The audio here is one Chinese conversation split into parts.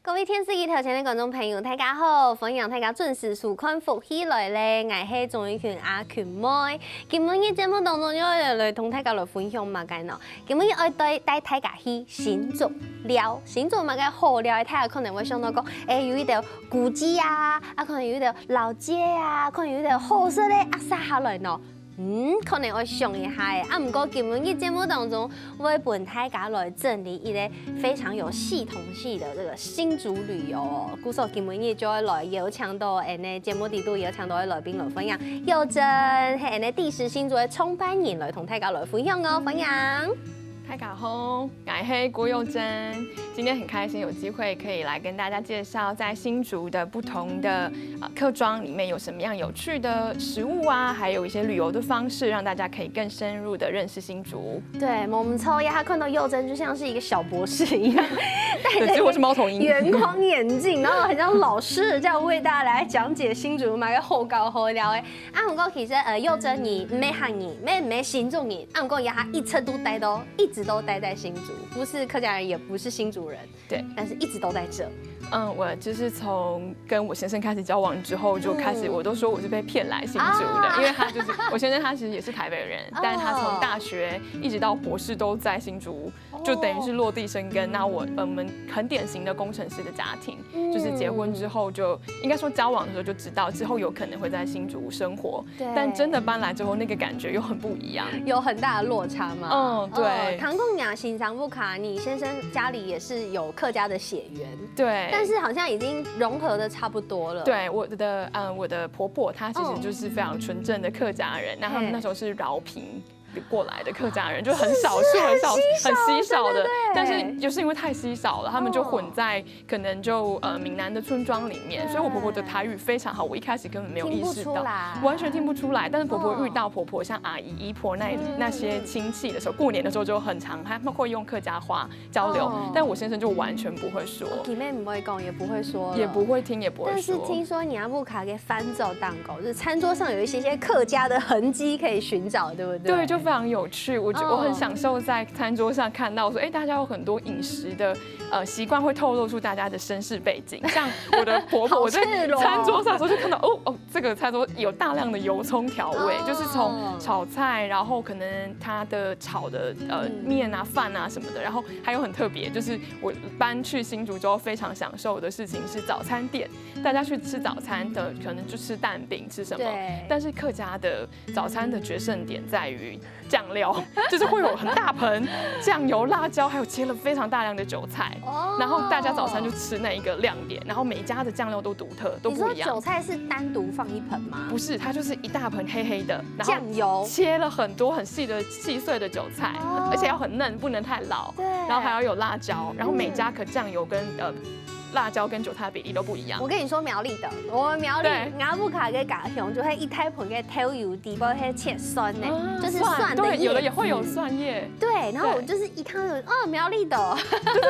各位天视机头前的观众朋友，大家好！欢迎大家准时收看福喜来咧，我是钟宇群阿群妹。今日节目当中，要来同大家来分享嘛个喏。今日要带大家去新竹聊，新竹嘛个好聊的，大家可能会想到讲，有一条古迹啊，可能有一条老街啊，可能有一条好色的阿萨下来喏。可能会想一下的，不过今日节目当中，我会帮大家来整理一个非常有系统性的这个新竹旅游哦。故说今日就会来邀请到节目底都邀请到的来宾来分享，佑真系第10新竹的创办人来同大家来分享哦，分享。大家好，我是郭佑真。今天很开心有机会可以来跟大家介绍在新竹的不同的客庄里面有什么样有趣的食物啊，还有一些旅游的方式，让大家可以更深入的认识新竹。对，我们抽呀，看到佑真就像是一个小博士一样，戴着我是猫头鹰圆框眼镜，然后很像老师这样为大家来讲解新竹嘛个好高好聊的。不过其实佑真你没汉人，没新竹人，不过也他一直都待在新竹，不是客家人，也不是新竹人，对，但是一直都在这。我就是从跟我先生开始交往之后，就开始我都说我是被骗来新竹的，因为他就是我先生，他其实也是台北人，但是他从大学一直到博士都在新竹，就等于是落地生根。那我们很典型的工程师的家庭，就是结婚之后就应该说交往的时候就知道之后有可能会在新竹生活，但真的搬来之后那个感觉又很不一样，有很大的落差嘛。对。唐贡雅欣赏不卡，你先生家里也是有客家的血缘，对。但是好像已经融合的差不多了。对，我的婆婆她其实就是非常纯正的客家人，那他们那时候是饶平过来的客家人，就很少数、很稀少的，但是就是因为太稀少了，他们就混在可能就闽南的村庄里面，所以我婆婆的台语非常好，我一开始根本没有意识到，完全听不出来。但是婆婆遇到婆婆像阿姨、姨婆那些亲戚的时候，过年的时候就很常，他们会用客家话交流，但我先生就完全不会说，弟妹不会讲，也不会说，也不会听，也不会说。但是听说你阿布卡给翻走蛋糕，就是餐桌上有一些客家的痕迹可以寻找，对不对？对，就非常有趣，我很享受在餐桌上看到说，大家有很多饮食的习惯会透露出大家的身世背景。像我的婆婆，我在餐桌上的时候就看到，这个餐桌有大量的油葱调味，就是从炒菜，然后可能它的炒的面啊、饭啊什么的，然后还有很特别，就是我搬去新竹之后非常享受的事情是早餐店，大家去吃早餐的可能就吃蛋饼吃什么，但是客家的早餐的决胜点在于酱料，就是会有很大盆酱油、辣椒，还有切了非常大量的韭菜，然后大家早餐就吃那一个亮点，然后每家的酱料都独特，都不一样。你说韭菜是单独放一盆吗？不是，它就是一大盆黑黑的，然后酱油切了很多很细碎的韭菜，而且要很嫩，不能太老，然后还要有辣椒，然后每家可酱油跟辣椒跟韭菜的比例都不一样。我跟你说苗栗的，我们苗栗阿布卡跟嘎雄就会一大盆给挑油底，包括切蒜呢，就是蒜的叶子，对，有的也会有蒜叶。对，然后我就是一看就苗栗的，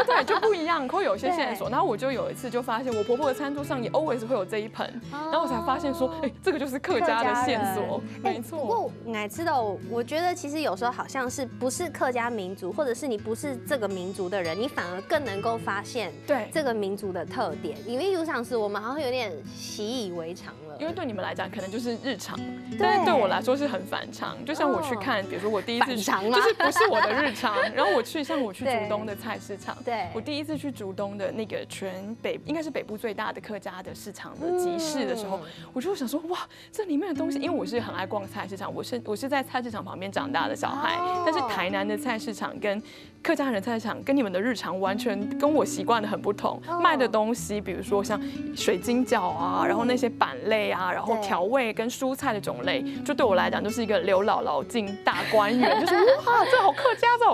对，就不一样，会有一些线索。然后我就有一次就发现，我婆婆的餐桌上也 always 会有这一盆，然后我才发现说，这个就是客家的线索，没错。不过我知道，我觉得其实有时候好像是不是客家民族，或者是你不是这个民族的人，你反而更能够发现这个民族的特点，因为有场时我们好像有点习以为常了。因为对你们来讲可能就是日常，但是对我来说是很反常。就像我去看，比如说我第一次就是不是我的日常，然后我去竹东的菜市场，对，我第一次去竹东的那个全北应该是北部最大的客家的市场的集市的时候，我就想说哇，这里面的东西，因为我是很爱逛菜市场，我是在菜市场旁边长大的小孩，但是台南的菜市场跟客家人菜市场跟你们的日常完全跟我习惯的很不同，卖的东西比如说像水晶饺啊，然后那些板类啊，然后调味跟蔬菜的种类，就对我来讲就是一个刘姥姥进大观园，就是哇，这好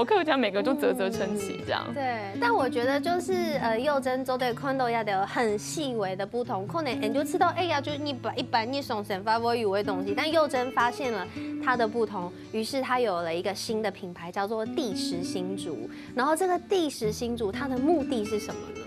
客家，每个都啧啧称奇这样。对，但我觉得就是佑真做对看到要的很细微的不同，可能你就知道就是你把一般你从神发我以为东西，但佑真发现了它的不同，于是他有了一个新的品牌叫做第10新竹，然后这个第10新竹它的目的是什么呢？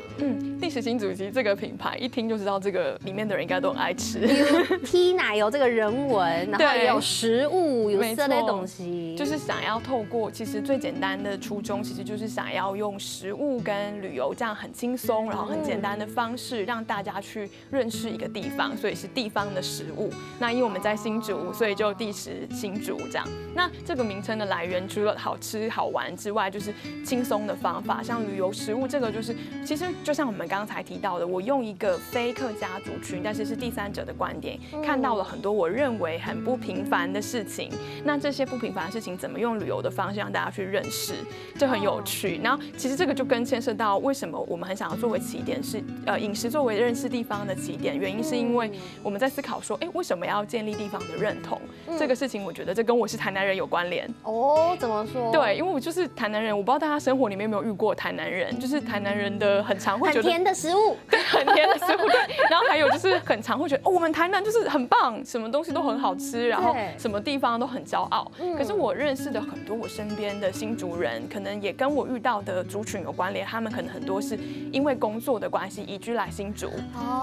第10新竹其实这个品牌一听就知道，这个里面的人应该都很爱吃。有 T 奶有这个人文，然后也有食物，有这类东西，就是想要透过其实最简单的初衷，其实就是想要用食物跟旅游这样很轻松，然后很简单的方式，让大家去认识一个地方，所以是地方的食物。那因为我们在新竹，所以就第10新竹这样。那这个名称的来源，除了好吃好玩之外，就是轻松的方法，像旅游食物这个就是，其实就像我们刚才提到的，我用一个非客家族群，但是是第三者的观点，看到了很多我认为很不平凡的事情。那这些不平凡的事情，怎么用旅游的方式让大家去认识，就很有趣。然后其实这个就跟牵涉到为什么我们很想要作为起点是饮食作为认识地方的起点，原因是因为我们在思考说，为什么要建立地方的认同？这个事情我觉得这跟我是台南人有关联。哦，怎么说？对，因为我就是台南人，我不知道大家生活里面有没有遇过台南人，就是台南人的很常会觉得很甜的食物，对，很甜的食物，对。然后还有就是很常会觉得，我们台南就是很棒，什么东西都很好吃，然后什么地方都很骄傲。可是我认识的很多我身边的新竹人，可能也跟我遇到的族群有关联，他们可能很多是因为工作的关系移居来新竹，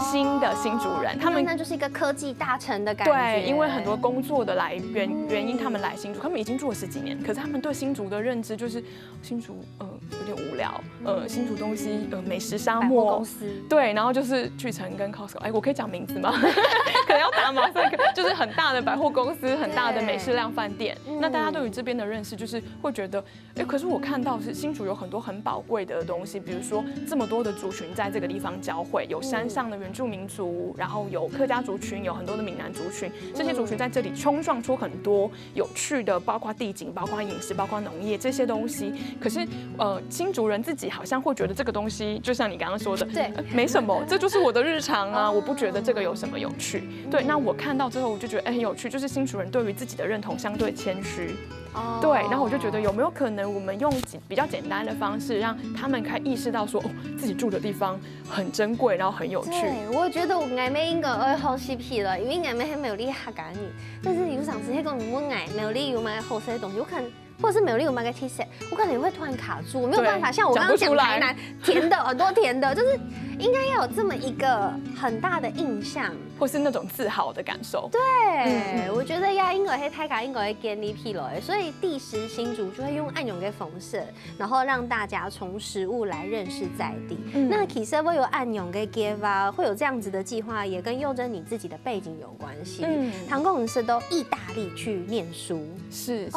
新的新竹人，他们那就是一个科技大城的感觉。对，因为很多工作的原因，他们来新竹，他们已经住了10几年，可是他们对新竹的认知就是新竹有点无聊，新竹东西美食沙漠，公司对，然后就是巨城跟 Costco， 我可以讲名字吗？可能要打马赛克，就是很大的百货公司，很大的美式量饭店。那大家对于这边的认识就是会觉得，可是我看到是新竹有很多很宝贵的东西，比如说这么多的族群在这个地方交汇，有山上的原住民族，然后有客家族群，有很多的闽南族群，这些族群在这里冲撞出很多有趣的，包括地景，包括饮食，包括农业这些东西。可是新竹人自己好像会觉得这个东西，就像你刚刚说的，对，没什么，这就是我的日常啊，我不觉得这个有什么有趣。对，那我看到之后，我就觉得很有趣，就是新竹人对于自己的认同相对谦虚。对，然后我就觉得有没有可能我们用比较简单的方式，让他们开意识到说，自己住的地方很珍贵，然后很有趣。对，我觉得我爱妹应该会好 CP 了，因为爱妹还没有厉害感你，但是有上次那个我爱没有理由买好吃的东西，我可能。或者是没有理由买个 T 恤，我可能也会突然卡住，我没有办法像我刚刚讲台南甜的很多甜的，就是应该要有这么一个很大的印象，或是那种自豪的感受。对，我觉得呀，应该太卡应该会建立起来，所以第10新竹就会用暗涌给讽刺，然后让大家从食物来认识在地。那其实会有暗涌给 give 啊，会有这样子的计划，也跟佑真你自己的背景有关系。唐公是都意大利去念书，是，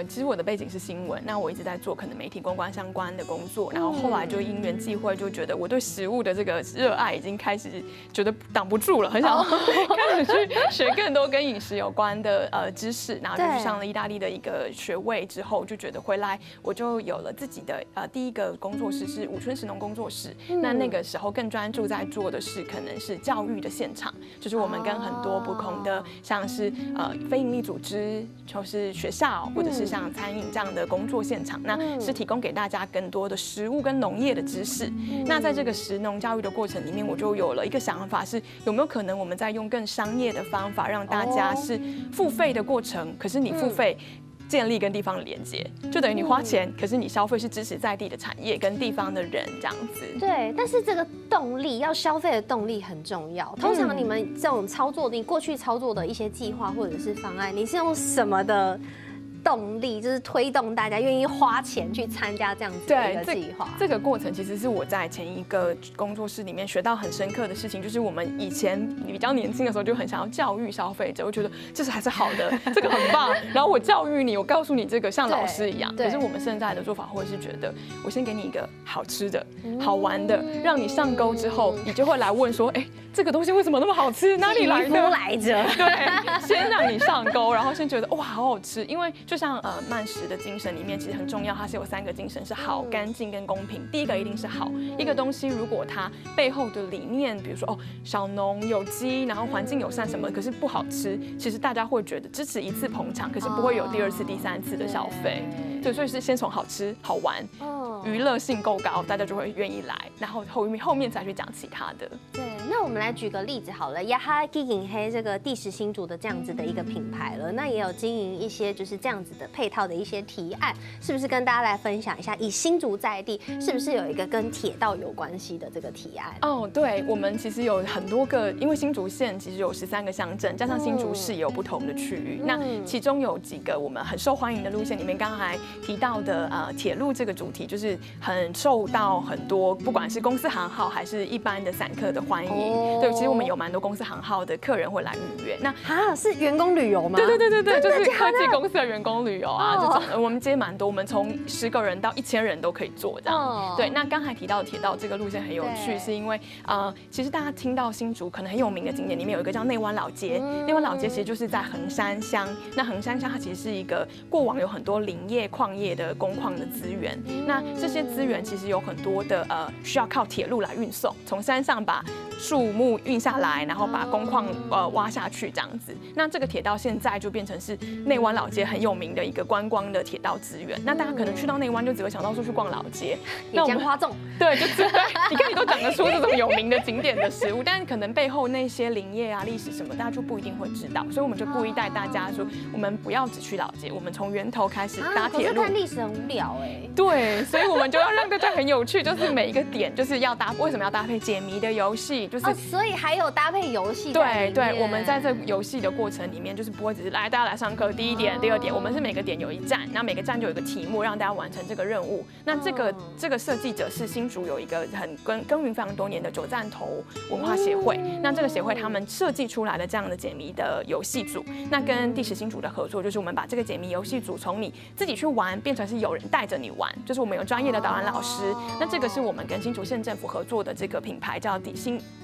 其实我的背景是新闻，那我一直在做可能媒体公关相关的工作，然后后来就因缘际会，就觉得我对食物的这个热爱已经开始觉得挡不住了，很想开始去学更多跟饮食有关的知识，然后就去上了意大利的一个学位之后，就觉得回来我就有了自己的第一个工作室是武春食农工作室，那个时候更专注在做的是可能是教育的现场，就是我们跟很多不同的像是非营利组织，就是学校。或者是像餐饮这样的工作现场，那是提供给大家更多的食物跟农业的知识。那在这个食农教育的过程里面，我就有了一个想法，是有没有可能我们在用更商业的方法，让大家是付费的过程，可是你付费。建立跟地方的连接，就等于你花钱，可是你消费是支持在地的产业跟地方的人这样子。对，但是这个动力要消费的动力很重要。通常你们这种操作，你过去操作的一些计划或者是方案，你是用什么的动力，就是推动大家愿意花钱去参加这样子的一个计划？这个过程其实是我在前一个工作室里面学到很深刻的事情，就是我们以前比较年轻的时候就很想要教育消费者，我觉得这是还是好的，这个很棒。然后我教育你，我告诉你这个像老师一样。可是我们现在的做法会是觉得，我先给你一个好吃的、好玩的，让你上钩之后，你就会来问说，这个东西为什么那么好吃？哪里来的？来着？对，先让你上钩，然后先觉得哇，好好吃。因为就像慢食的精神里面，其实很重要，它是有3个精神，是好、干净跟公平。第一个一定是好，一个东西如果它背后的理念，比如说小农有机，然后环境友善什么，可是不好吃，其实大家会觉得支持一次捧场，可是不会有第2次、第3次的消费。对，所以是先从好吃、好玩。娱乐性够高，大家就会愿意来，然后后面才去讲其他的。对，那我们来举个例子好了，亚哈经营黑这个第10新竹的这样子的一个品牌了，那也有经营一些就是这样子的配套的一些提案，是不是跟大家来分享一下？以新竹在地，是不是有一个跟铁道有关系的这个提案？哦，对，我们其实有很多个，因为新竹县其实有13个乡镇，加上新竹市也有不同的区域。那其中有几个我们很受欢迎的路线里面，刚才提到的铁路这个主题，就是很受到很多不管是公司行号还是一般的散客的欢迎。对，其实我们有蛮多公司行号的客人会来预约。那是员工旅游吗？对，就是科技公司的员工旅游啊这种，我们接蛮多，我们从10个人到1000人都可以做这样。对，那刚才提到的铁道这个路线很有趣，是因为其实大家听到新竹可能很有名的景点里面有一个叫内湾老街，内湾老街其实就是在横山乡。那横山乡它其实是一个过往有很多林业、矿业的工矿的资源，那这些资源其实有很多的需要靠铁路来运送，从山上把树木运下来，然后把工矿挖下去这样子。那这个铁道现在就变成是内湾老街很有名的一个观光的铁道资源。那大家可能去到内湾就只会想到说去逛老街，那我们花粽，对，就是你看你都讲得出这种有名的景点的食物，但是可能背后那些林业啊、历史什么，大家就不一定会知道。所以我们就故意带大家说，我们不要只去老街，我们从源头开始搭铁路。可是看历史很无聊哎。对，所以我们就要让大家很有趣，就是每一个点就是要为什么要搭配解谜的游戏，就是所以还有搭配游戏。对，我们在这游戏的过程里面，就是不会只是大家来上课，第一点、第二点，我们是每个点有一站，然后每个站就有一个题目，让大家完成这个任务。那这个设计者是新竹有一个很耕耘非常多年的9站头文化协会，那这个协会他们设计出来的这样的解谜的游戏组，那跟第10新竹的合作，就是我们把这个解谜游戏组从你自己去玩变成是有人带着你玩，就是我们有专业的导览老师。那这个是我们跟新竹县政府合作的这个品牌叫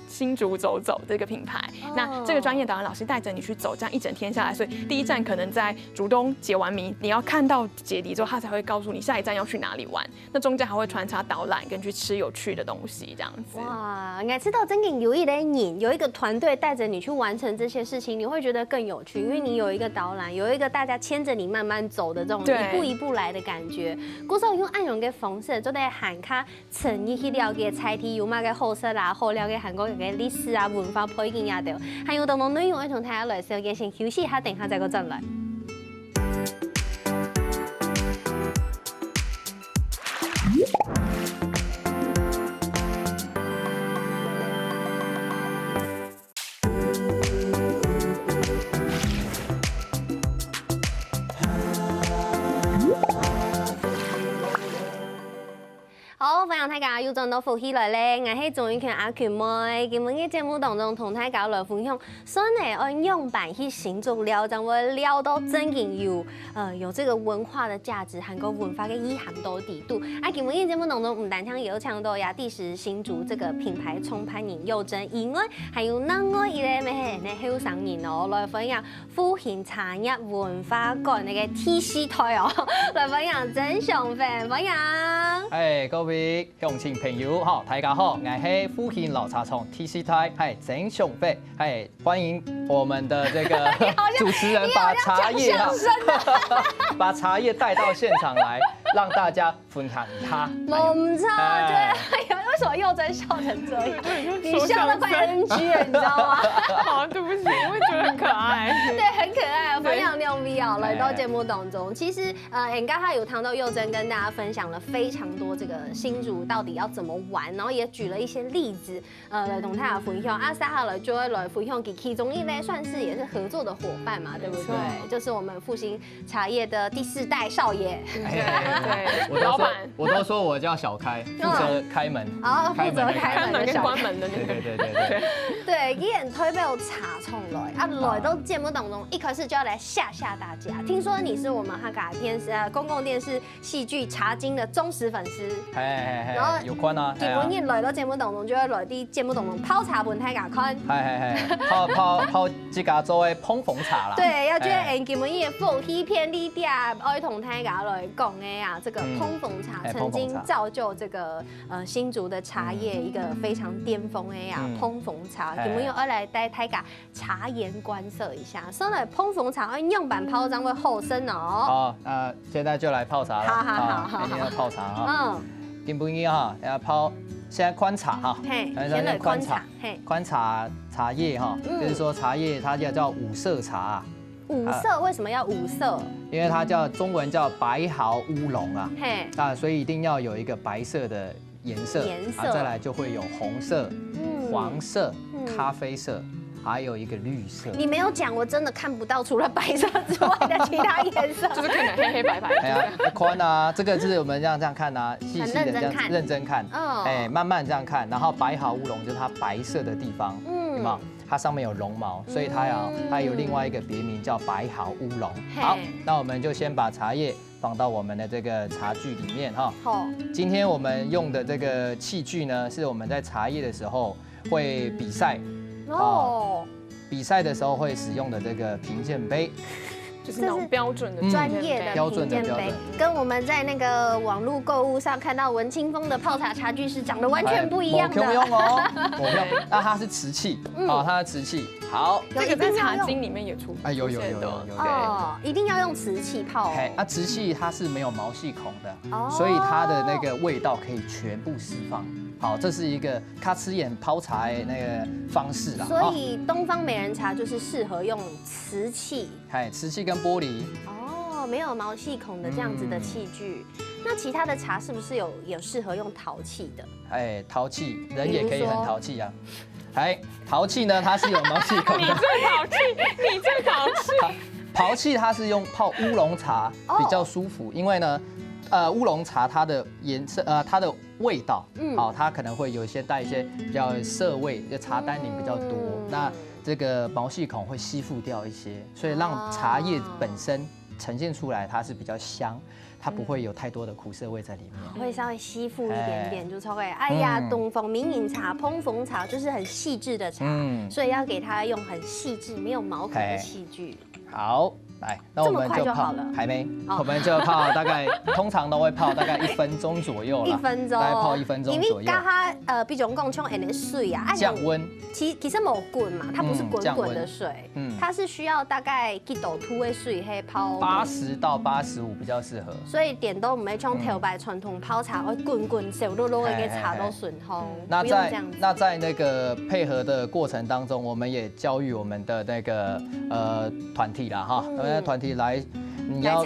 新竹走走这个品牌，那这个专业导览老师带着你去走，这样一整天下来，所以第一站可能在竹东解完谜，你要看到解题之后，他才会告诉你下一站要去哪里玩。那中间还会穿插导览跟去吃有趣的东西，这样子。哇，我知道真的有一类人，有一个团队带着你去完成这些事情，你会觉得更有趣，因为你有一个导览，有一个大家牵着你慢慢走的这种一步一步来的感觉。古时候用暗用嘅方式，做啲喊卡诚意去了解菜题有乜嘅好食啦，好了解韓國嘅歷史啊、文化背景也對。還有當當內容，我同大家來時候先休息一下，等下再個進來。好，歡迎大家又轉到福喜來咧，我係鍾意權阿權妹。今日嘅節目當中同大家來分享，雖然按樣板去新竹了，但我聊到真嘅有這個文化的價值，韓國文化嘅意涵到底度。啊，今日嘅節目當中唔單聽有搶到呀第10新竹這個品牌創辦人佑真以外，還有另外一個咩嘅後生人哦，來分享復興產業文化館嘅 TC 台哦，來分享曾祥飛，分享。各位鄉親朋友好，大家好，我係復興老茶廠 TC 台，係曾祥飛，係歡迎我們的這個主持人把茶葉把茶葉帶到現場來，讓大家分享它。冇錯，覺得為什麼佑真笑成這樣？你笑得快 NG 了，你知道嗎？好，對不起，我會覺得很可愛。對，很可愛，分享亮 V 啊，來到節目當中。其實剛才有談到佑真跟大家分享了非常多這個新竹到底要怎麼玩，然後也舉了一些例子，來同大家分享。啊，接下來就會來分享其中一類算是也是合作的夥伴嘛，對不對？就是我們復興茶葉的第4代少爺。對，老闆，我都說我叫小開，負責開門。哦，負責開門跟關門的那個。對。對，既然推俾我茶蟲來，來到節目當中，一開始就要來嚇大家。聽說你是我們哈嘎公共電視戲劇《茶經》的忠實粉絲。然後有關啊。基本上來到節目當中，就會來啲節目當中泡茶俾大家看。泡自家做嘅碰風茶啦。對，要覺得基本上復興片呢啲啊，愛同大家來講嘅啊，這個碰風茶曾經造就這個新竹的茶葉一個非常巔峰嘅啊，碰風茶。基本上愛來帶大家察言觀色一下，所以碰風茶按樣板泡章會後生哦。好，現在就來泡茶了。好，每天要泡茶啊。丁不一哈，要泡现在观察哈，嘿，先来观察，嘿，观察茶叶哈，就是说茶叶它叫五色茶。五色为什么要五色？因为它中文叫白毫乌龙啊，嘿，所以一定要有一个白色的颜色，再来就会有红色、黄色、咖啡色，还有一个绿色。你没有讲，我真的看不到除了白色之外的其他颜色，就是可能黑黑白白。哎呀，宽啊，这个是我们这样看啊，细细的这样认真看，哎，慢慢这样看，然后白毫乌龙就是它白色的地方，有没有？它上面有绒毛，所以它有另外一个别名叫白毫乌龙。好，那我们就先把茶叶放到我们的这个茶具里面哈。好，今天我们用的这个器具呢，是我们在茶叶的时候会比赛比赛的时候会使用的这个评鉴杯。就是那种标准的专业的评鉴杯，跟我们在那个网络购物上看到文清风的泡茶茶具是长得完全不一样的。我用哦，我用。那它是瓷器，它的瓷器。好，这个在茶经里面也出。哎，有。哦，一定要用瓷器泡。瓷器它是没有毛细孔的，所以它的那个味道可以全部释放。好，这是一个咔哧眼泡茶的那个方式啦。所以东方美人茶就是适合用瓷器。瓷器跟玻璃。哦，没有毛细孔的这样子的器具。那其他的茶是不是有适合用陶器的？陶器人也可以很淘气啊。陶器呢，它是有毛细孔的。你最淘气。陶器它是用泡乌龙茶比较舒服，因为呢。乌龙茶它的颜色，它的味道，它可能会有带一些比较涩味，就茶单宁比较多。那这个毛细孔会吸附掉一些，所以让茶叶本身呈现出来它是比较香，它不会有太多的苦涩味在里面，会稍微吸附一点点，就超会。哎呀，东风明饮茶、烹缝茶就是很细致的茶，所以要给它用很细致、没有毛孔的器具。好。来，那我们就泡了，还没，我们就泡大概，通常都会泡大概1分钟左右了。1分钟，大概泡1分钟左右。因为它比如讲像那水啊，降温。其实没有滚嘛，它不是滚滚的水，它是需要大概几度土的水去泡。80到85比较适合。所以点都唔会像头白传统泡茶会滚滚小落落的茶都顺烘。那在那个配合的过程当中，我们也教育我们的那个团体啦哈。团体来，你要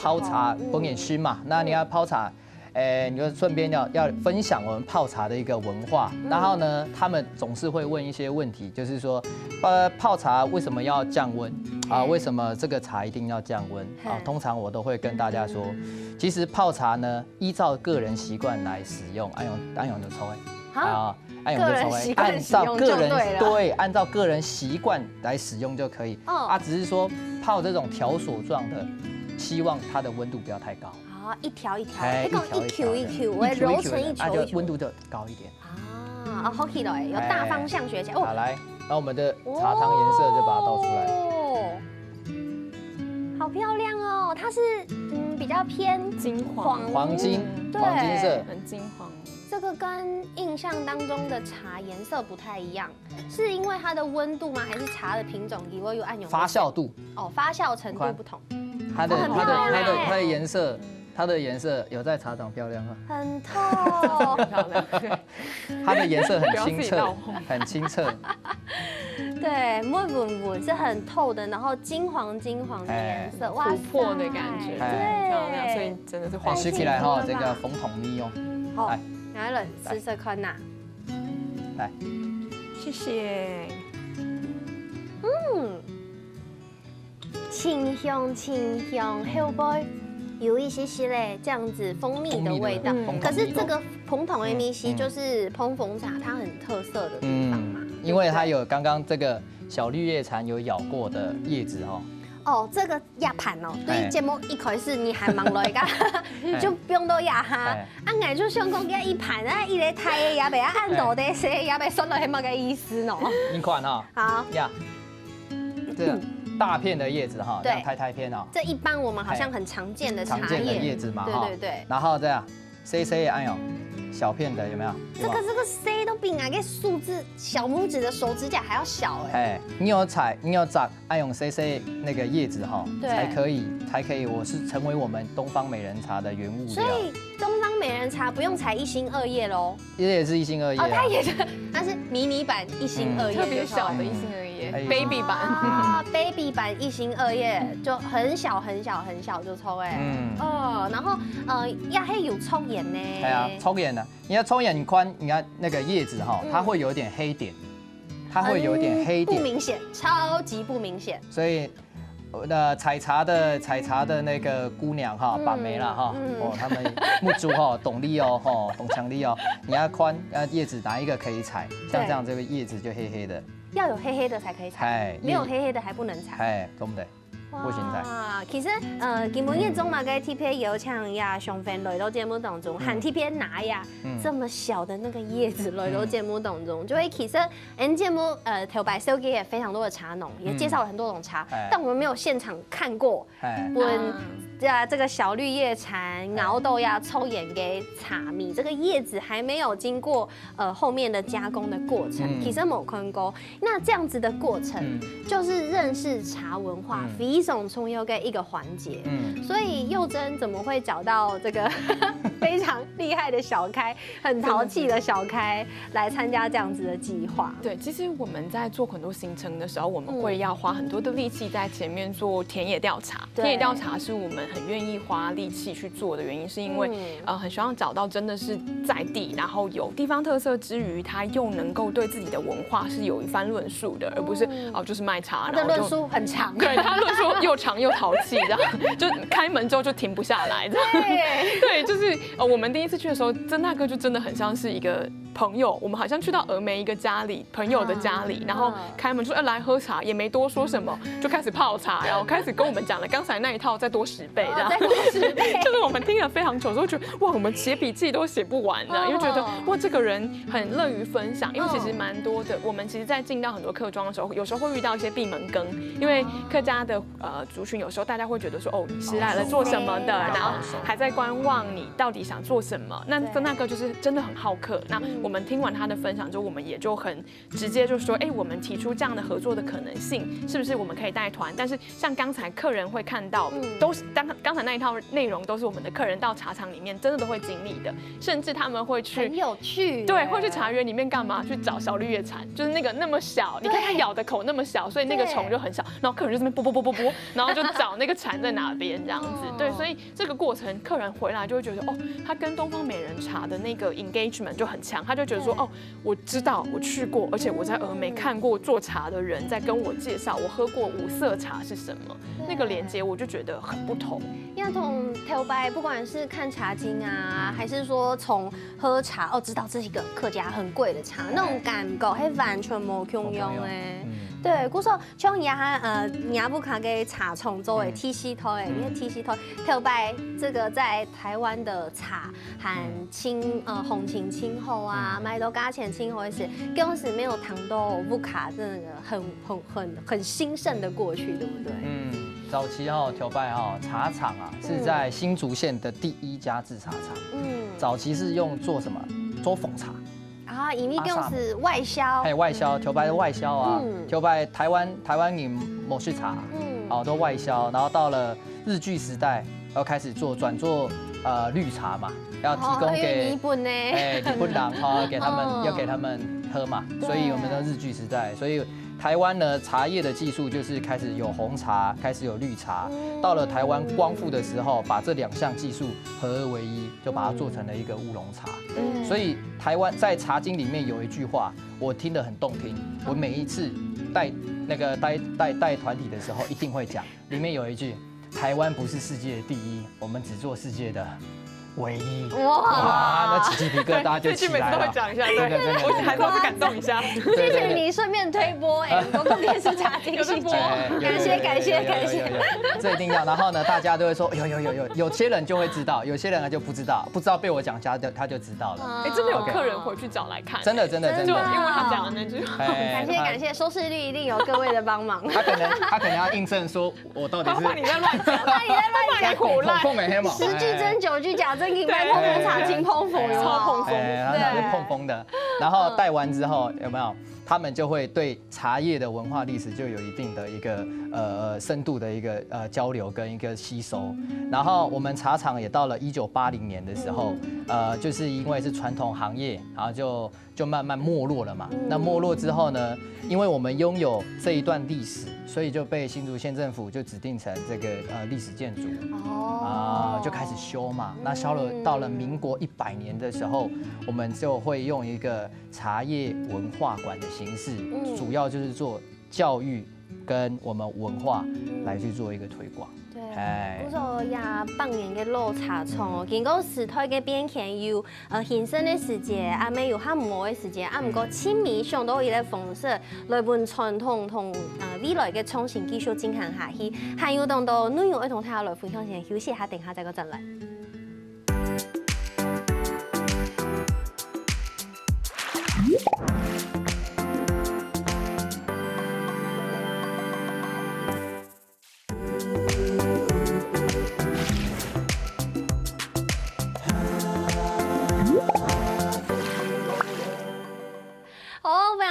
泡茶风眼熏嘛，那你要泡茶，你就顺便要分享我们泡茶的一个文化。然后呢，他们总是会问一些问题，就是说，泡茶为什么要降温啊？为什么这个茶一定要降温啊？通常我都会跟大家说，其实泡茶呢，依照个人习惯来使用，按用就抽啊。按照个人习惯来使用就可以。只是说泡这种条索状的，希望它的温度不要太高。一条一条，一球一球，我揉成一球一球，温度就高一点。好起来，有大方向学起来。好，来，那我们的茶汤颜色就把它倒出来。好漂亮哦，它是比较偏金黄金色，很金黄。这个跟印象当中的茶颜色不太一样，是因为它的温度吗？还是茶的品种也会有按钮？发酵度发酵程度不同。它的颜色，它的颜色有在茶厂漂亮吗？很透，漂亮。它的颜色很清澈，很清澈。对，温是很透的，然后金黄的颜色，哇，琥珀的感觉，对，漂亮，所以真的是黄。吃起来哈，这个风筒蜜哦。好，来了，试试看呐。来，谢谢。清香，后背有一些嘞这样子蜂蜜的味道。可是这个蓬桶 MEC 就是蓬缝茶，它很特色的地方嘛。因为它有刚刚这个小绿叶蝉有咬过的叶子哦。这个压盘哦，对节目一开始你还忙来噶，就不用都压哈。俺就想讲一盘伊个太的也袂按到的些，也袂算到迄么个意思喏。你看哈。好。呀。这大片的叶子哈，这样太片哦。这一般我们好像很常见的茶叶子嘛，对。然后这样 C 按钮，小片的有没有？这个 C 都比那个数字小拇指的手指甲还要小哎。你有摘，按用 C 那个叶子哈，才可以，我是成为我们东方美人茶的原物料。所以东方美人茶不用采1心2叶喽，也是1心2叶哦，它也是，它是迷你版1心2叶，特别小的1心2叶 ，baby 版啊，baby 版1心2叶就很小很小很小就抽哎，然后亚黑有抽眼呢，哎呀，抽眼的，你要抽眼宽，你看那个叶子哈，它会有点黑点，它会有点黑点，不明显，超级不明显，所以。采茶的那个姑娘哈，把妹了哈，他们木珠哈，懂力哦，懂强力哦。你要宽，叶子哪一个可以采？像这样这个叶子就黑黑的，要有黑黑的才可以采，没有黑黑的还不能采。哎，对不对？不行采。其實基本一中嘛嘅 TPA 有請呀上分來到節目當中，和 TPA 拿呀這麼小的那個葉子來到節目當中，就會其實節目頭擺收給也非常多的茶農，也介紹了很多種茶，但我們沒有現場看過。這個小綠葉蟬熬豆呀抽眼給茶米，這個葉子還沒有經過後面的加工的過程，其實冇看過。那這樣子的過程，就是認識茶文化非常重要的一個環節。所以佑真怎麼會找到這個非常厲害的小開，很淘氣的小開來參加這樣子的計劃？對，其實我們在做很多行程的時候，我們會要花很多的力氣在前面做田野調查。田野調查是我們很願意花力氣去做的原因，是因為很希望找到真的是在地，然後有地方特色之餘，他又能夠對自己的文化是有一番論述的，而不是就是賣茶，然後論述很長，對，他論述又長又淘氣，這樣就開門之後就停不下來，對，就是我們第一次去的時候，曾大哥就真的很像是一個朋友，我們好像去到峨眉一個家裡朋友的家裡，然後開門說來喝茶，也沒多說什麼，就開始泡茶，然後開始跟我們講了剛才那一套再多10倍，這樣。就是我們聽了非常久之後，覺得哇，我們寫筆記都寫不完的，因為覺得哇，這個人很樂於分享。因為其實蠻多的，我們其實在進到很多客莊的時候，有時候會遇到一些閉門羹，因為客家的族群有時候大家會覺得說，哦，你是來了做什麼的，然後還在觀望你到底想做什麼。那曾大哥就是真的很好客。那我們聽完他的分享之後，我們也就很直接就說，哎，我們提出這樣的合作的可能性，是不是我們可以帶團？但是像剛才客人會看到，都是剛才那一套內容都是我們的客人到茶廠裡面真的都會經歷的，甚至他們會去很有趣，對，會去茶園裡面幹嘛？去找小綠葉蟬，就是那個那麼小，你看它咬的口那麼小，所以那個蟲就很小，然後客人就這邊啵，然後就找那個蟬在哪邊這樣子，對，所以這個過程客人回來就會覺得哦，他跟東方美人茶的那個 engagement 就很強，他就覺得說哦，我知道我去過，而且我在峨眉看過做茶的人在跟我介紹，我喝過五色茶是什麼，那個連接我就覺得很不同。要從頭擺，不管是看茶經啊，還是說從喝茶哦，知道這是一個客家很貴的茶，那種感覺係完全冇共用誒。對，故說像雅布卡嘅茶蟲周圍 TC 台，因為 TC 台頭擺這個在台灣的茶和紅青青後啊，買到價錢青後的時，當時沒有談到布卡這個很興盛的過去，對不對？早期頭擺茶廠啊，是在新竹縣的第1家製茶廠。早期是用做什麼？做鳳茶。啊，因為就是外銷。還有外銷，頭擺的外銷啊，頭擺台灣飲某些茶，都外銷。然後到了日據時代，要開始轉做綠茶嘛，要提供給日本人，給他們要給他們喝嘛。所以我們的日據時代，所以台灣呢茶葉的技術就是開始有紅茶，開始有綠茶。到了台灣光復的時候，把這2項技術合而為一，就把它做成了一個烏龍茶。所以台灣在茶經裡面有一句話，我聽得很動聽。我每一次帶團體的時候，一定會講。裡面有一句：台灣不是世界第一，我們只做世界的唯一。哇，那起雞皮疙瘩就起來了。這句每次都會講一下，對，我還是要感動一下。謝謝你順便推播公共電視茶經細節，感謝。這一定要。然後呢，大家都會說有些人就會知道，有些人就不知道，不知道被我講他就知道了。哎，真的有客人回去找來看，真的，就因為他講的那句話。感謝，收視率一定有各位的幫忙。他可能要印證說我到底是你在亂講，該胡亂10句真9句假，真給賣碰茶金碰風，超碰風，他是碰風的。然後帶完之後有沒有？他们就会对茶叶的文化历史就有一定的一个深度的一个交流跟一个吸收。然后我们茶厂也到了1980年的时候，就是因为是传统行业，然后就慢慢没落了嘛。那没落之后呢，因为我们拥有这一段历史，所以就被新竹县政府就指定成这个历史建筑。就开始修嘛。那修了到了民国100年的时候，我们就会用一个茶叶文化馆的形式，主要就是做教育跟我们文化来去做一个推广。对，古早也8年嘅老茶厂，經過時代嘅變遷，有現身嘅世界，啊，咪有較冇嘅世界，啊，唔過親民想到伊個方式來本傳統同未來嘅創新繼續進行下去，還有當到內容一同大家來分享先，休息下，等下再個進來。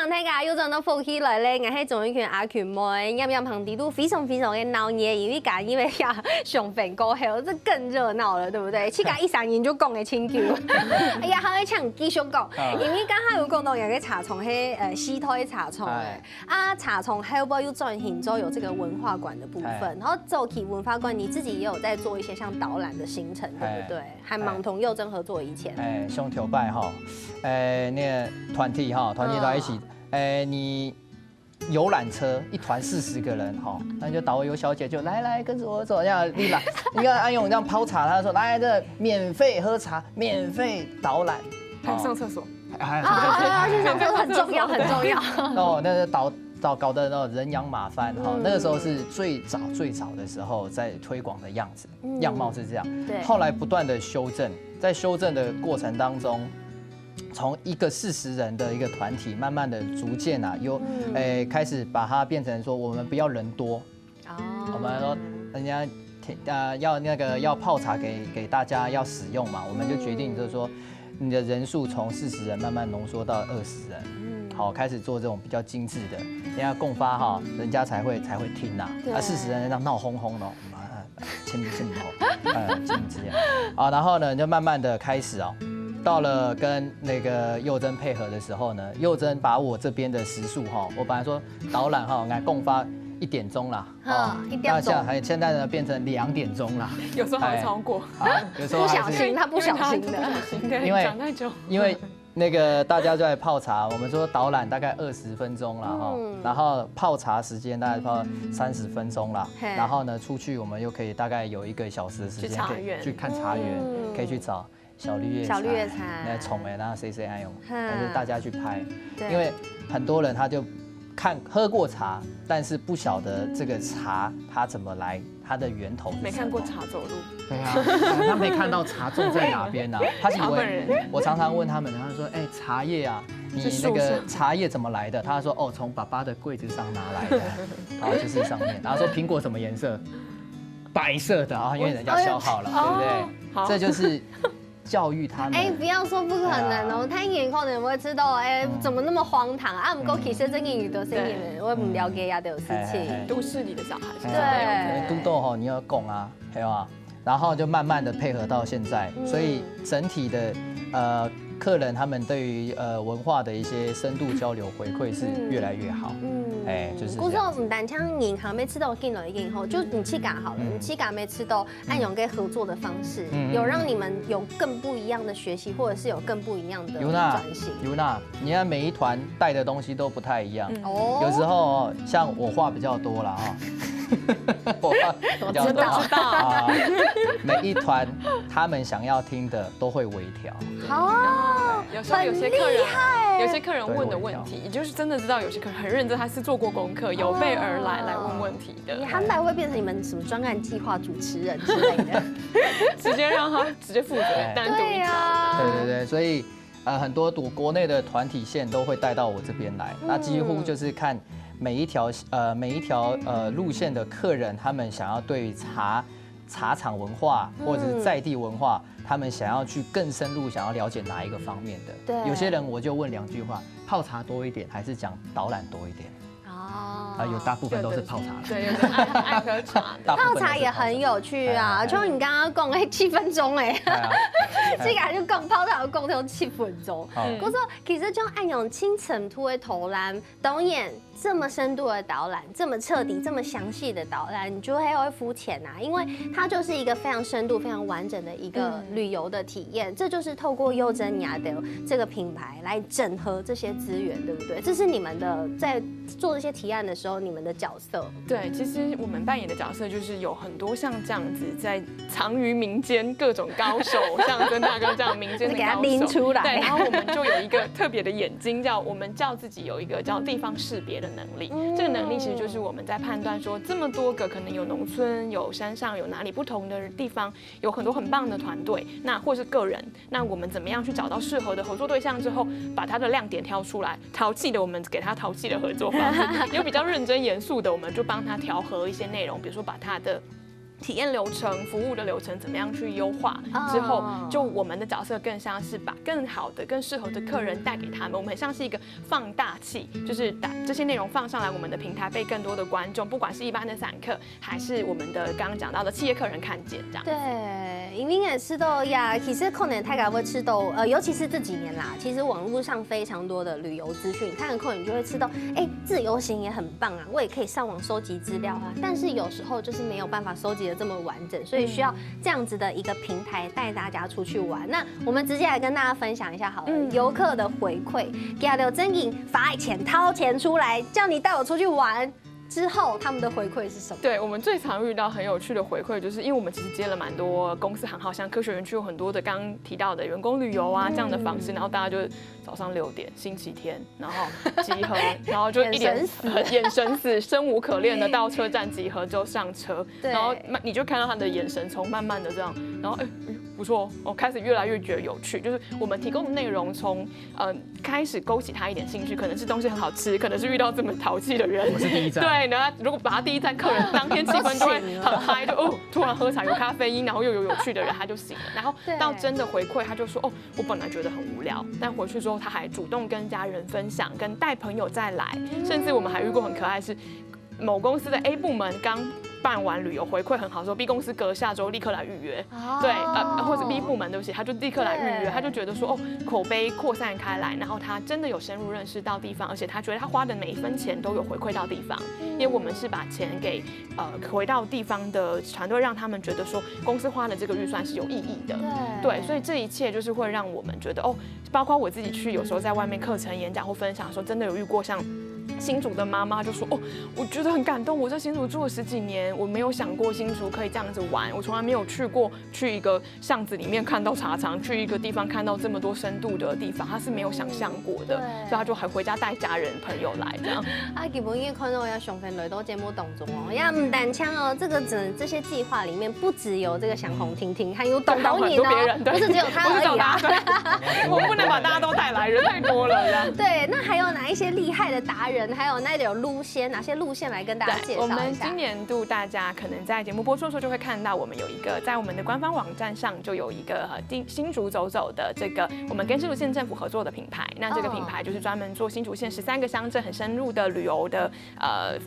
大家又轉到福起來咧，我係總一群阿群妹，啱啱旁地都非常非常嘅鬧熱，因為家因為呀上份過後，這更熱鬧了，對不對？起家一3年就講嘅清楚，哎呀，下一場繼續講，因為剛才有講到人嘅茶廠係西台茶廠嘅，茶廠後邊又轉型之後有這個文化館的部分，然後走起文化館，你自己也有在做一些像導覽的行程，對不對？還忙同佑真合作以前，兄弟拜哈，那個團體哈，團體在一起。你遊覽車一團40個人哈，那就導遊小姐就來跟着我走，這樣你來，你看安永這樣泡茶，他說來這免費喝茶，免費導覽，還上廁所，去上廁所很重要很重要。哦，那個搞得那種人仰馬翻哈，那個時候是最早的時候在推廣的樣子，樣貌是這樣。對。後來不斷的修正，在修正的過程當中。從一個40人的一個團體，慢慢的逐漸開始把它變成說，我們不要人多，我們說人家要泡茶給大家要使用嘛，我們就決定就是說，你的人數從40人慢慢濃縮到20人，好，開始做這種比較精緻的，人家共發哈，人家才會聽呐，40人那鬧哄哄的，親不之間，然後呢就慢慢的開始到了跟那個佑真配合的時候呢，佑真把我這邊的時數哈，我本來說導覽哈，來共發1點鐘啦，1點鐘，現在呢變成2點鐘啦，有時候還會超過，有時候不小心，他不小心的，因為那個大家就在泡茶，我們說導覽大概20分鐘啦哈，然後泡茶時間大概泡30分鐘啦，然後呢出去我們又可以大概有1個小時的時間可以去看茶園，可以去找。小綠葉茶，那寵哎，然後誰愛用，但是大家去拍，因為很多人他就喝過茶，但是不曉得這個茶它怎麼來，它的源頭是什麼，沒看過茶走路，對啊，他沒看到茶種在哪邊啊，他以為我常常問他們，他說茶葉啊，你那個茶葉怎麼來的？他說哦，從爸爸的櫃子上拿來的，然後就是上面，然後說蘋果什麼顏色？白色的啊，因為人家消耗了，對不對？這就是。教育他們，不要說不可能哦，他以前可能會知道，怎麼那麼荒唐啊？不過其實真嘅遇到這些人，我唔了解呀，都有事情。都市裡的小孩，對，都豆吼，你要講啊，係嘛？然後就慢慢的配合到現在，所以整體的客人他們對於文化的一些深度交流回饋是越來越好。就是。古時候唔單像銀行沒吃到進來以後，就你去港好了，你去港沒吃到按用嘅合作的方式，有讓你們有更不一樣的學習，或者是有更不一樣的轉型。尤娜，你看每一團帶的東西都不太一樣。哦。有時候像我話比較多啦哈。我話比較多啊。每一團他們想要聽的都會微調。哦，有時候有些客人問的問題，也就是真的知道有些客人很認真，他是做過功課，有備而來問問題的。他們會變成你們什麼專案計劃主持人之類的，直接讓他直接負責單獨一場。對，所以很多國內的團體線都會帶到我這邊來，那幾乎就是看每一條路線的客人，他們想要對於茶茶厂文化或者是在地文化，他们想要去更深入，想要了解哪一个方面的？对，有些人我就问2句话：泡茶多一点，还是讲导览多一点？有大部分都是泡茶，对，有的爱喝茶，泡茶也很有趣啊。像你刚刚讲7分钟这个就讲泡茶讲到7分钟。我说其实就按用清晨突的导览，导演这么深度的导览，这么彻底、这么详细的导览，你就会肤浅啊，因为它就是一个非常深度、非常完整的一个旅游的体验。这就是透过优珍雅的这个品牌来整合这些资源，对不对？这是你们的在做这些提案的时候，你们的角色。对，其实我们扮演的角色就是有很多像这样子在藏于民间各种高手，像曾大哥这样民间的高手，给他拎出来。对，然后我们就有一个特别的眼睛，我们叫自己有一个叫地方识别的能力。这个能力其实就是我们在判断说，这么多个可能有农村、有山上、有哪里不同的地方，有很多很棒的团队，那或是个人，那我们怎么样去找到适合的合作对象之后，把他的亮点挑出来，淘气的我们给他淘气的合作方式，有比较认真严肃的，我们就帮他调和一些内容，比如说把他的体验流程、服务的流程怎么样去优化之后，就我们的角色更像是把更好的、更适合的客人带给他们。我们很像是一个放大器，就是把这些内容放上来，我们的平台被更多的观众，不管是一般的散客，还是我们的刚刚讲到的企业客人看见这样。对，因为也吃到呀，其实可能大家会吃到，尤其是这几年啦，其实网络上非常多的旅游资讯，看了后你就会吃到，自由行也很棒啊，我也可以上网收集资料啊，但是有时候就是没有办法收集的这么完整，所以需要这样子的一个平台带大家出去玩。那我们直接来跟大家分享一下好了，游客的回馈，给他的真影罚钱掏钱出来，叫你带我出去玩。之后他们的回馈是什么？对，我们最常遇到很有趣的回馈，就是因为我们其实接了蛮多公司行号，像科学园区有很多的刚刚提到的员工旅游啊这样的方式，然后大家就早上6点星期天，然后集合，然后就一脸眼神死、生无可恋的到车站集合之后上车，然后你就看到他的眼神从慢慢的这样，然后不错哦，开始越来越觉得有趣，就是我们提供的内容从开始勾起他一点兴趣，可能是东西很好吃，可能是遇到这么淘气的人，我是第一站。对，然后如果把他第一站客人当天气氛就会很嗨，就突然喝茶有咖啡因，然后又有趣的人他就醒了，然后到真的回馈他就说我本来觉得很无聊，但回去之后他还主动跟家人分享，跟带朋友再来，甚至我们还遇过很可爱是某公司的 A 部门刚办完旅游回馈很好的时候 ，B 公司隔下周立刻来预约，对，或者 B 部门对不起，他就立刻来预约，他就觉得说口碑扩散开来，然后他真的有深入认识到地方，而且他觉得他花的每一分钱都有回馈到地方，因为我们是把钱给回到地方的团队，让他们觉得说公司花的这个预算是有意义的，对，所以这一切就是会让我们觉得包括我自己去有时候在外面课程演讲或分享的时候，真的有遇过像新竹的妈妈就说我觉得很感动，我在新竹住了10几年，我没有想过新竹可以这样子玩，我从来没有去一个巷子里面看到茶厂，去一个地方看到这么多深度的地方，他是没有想象过的，所以他就还回家带家人朋友来这样。基本因为看到我要上分雷到节目当中也唔单枪这些计划里面不只有这个想红婷婷，还有董导演不是只有他而已啊。我不能把大家都带来，人太多了这样。对，那还有哪一些厉害的达人？还有那有哪些路线来跟大家介绍一下？我们今年度大家可能在节目播出的时候就会看到，我们有一个在我们的官方网站上就有一个新竹走走的这个我们跟新竹县政府合作的品牌。那这个品牌就是专门做新竹县13个乡镇很深入的旅游的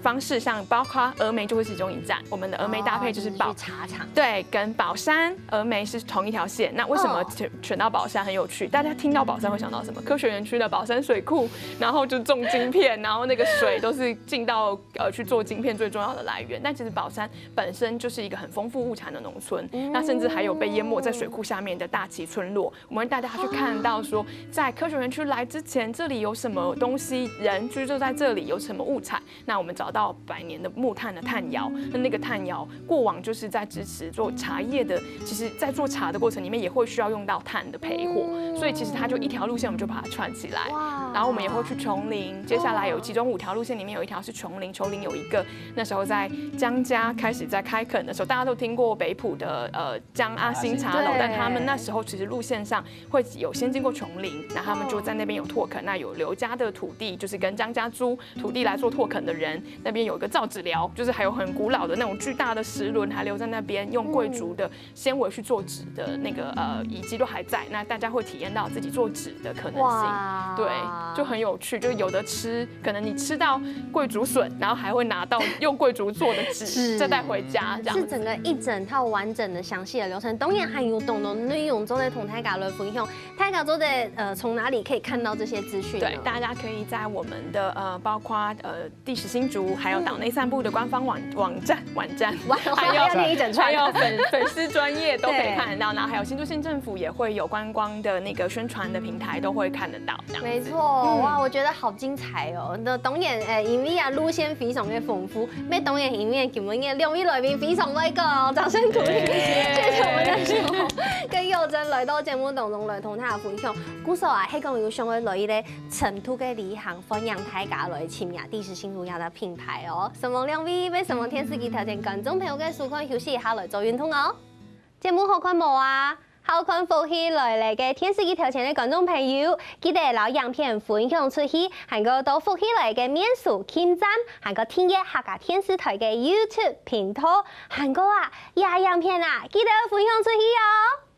方式，像包括峨眉就会是其中一站，我们的峨眉搭配就是茶厂，对，跟宝山、峨眉是同一条线。那为什么选到宝山很有趣？大家听到宝山会想到什么？科学园区的宝山水库，然后就种晶片，然后那个水都是进到去做晶片最重要的来源。但其实宝山本身就是一个很丰富物产的农村，那甚至还有被淹没在水库下面的大旗村落。我们带大家去看到说，在科学园区来之前，这里有什么东西，人居住在这里有什么物产。那我们找到100年的木炭的炭窑，那个炭窑过往就是在支持做茶叶的，其实在做茶的过程里面也会需要用到炭的焙火，所以其实它就一条路线我们就把它串起来。然后我们也会去从琼林，接下来有其中5条路线里面有一条是琼林，琼林有一个那时候在江家开始在开垦的时候，大家都听过北埔的江阿新茶楼，但他们那时候其实路线上会有先经过琼林，那他们就在那边有拓垦，那有刘家的土地，就是跟江家租土地来做拓垦的人，那边有一个造纸寮，就是还有很古老的那种巨大的石轮还留在那边，用贵族的纤维去做纸的那个遗迹都还在，那大家会体验到自己做纸的可能性，对，就很有趣，就有的吃，可能你吃到贵竹笋，然后还会拿到用贵竹做的纸再带回家，这样是整个一整套完整的详细的流程。当然还有懂的内容都在同大家来分享，大家都在从哪里可以看到这些资讯？对，大家可以在我们的包括第10新竹还有岛内散步的官方网站，还有粉丝专页都可以看得到，然后还有新竹县政府也会有观光的那个宣传的平台都会看得到。没错，哇，我觉得好精彩哦！那当然因为啊路线非常的丰富，那当然因为今日嘅两位来宾非常的高，掌声鼓励！谢谢我们的小红跟佑真来到节目当中来同大家分享。故说啊，香港有上位来咧成都嘅旅行分享大家来亲呀第10新竹的品牌哦。希望两位被什么电视机条件观众朋友嘅收看休息一下来做运动哦。节目好看无啊？好看福喜來嘅電視機頭前嘅觀眾朋友，記得攞影片分享出去，還個到福喜來嘅面書網站，還個訂閱客家電視台嘅 YouTube 頻道，還個啊，影片啊，記得分享出去哦。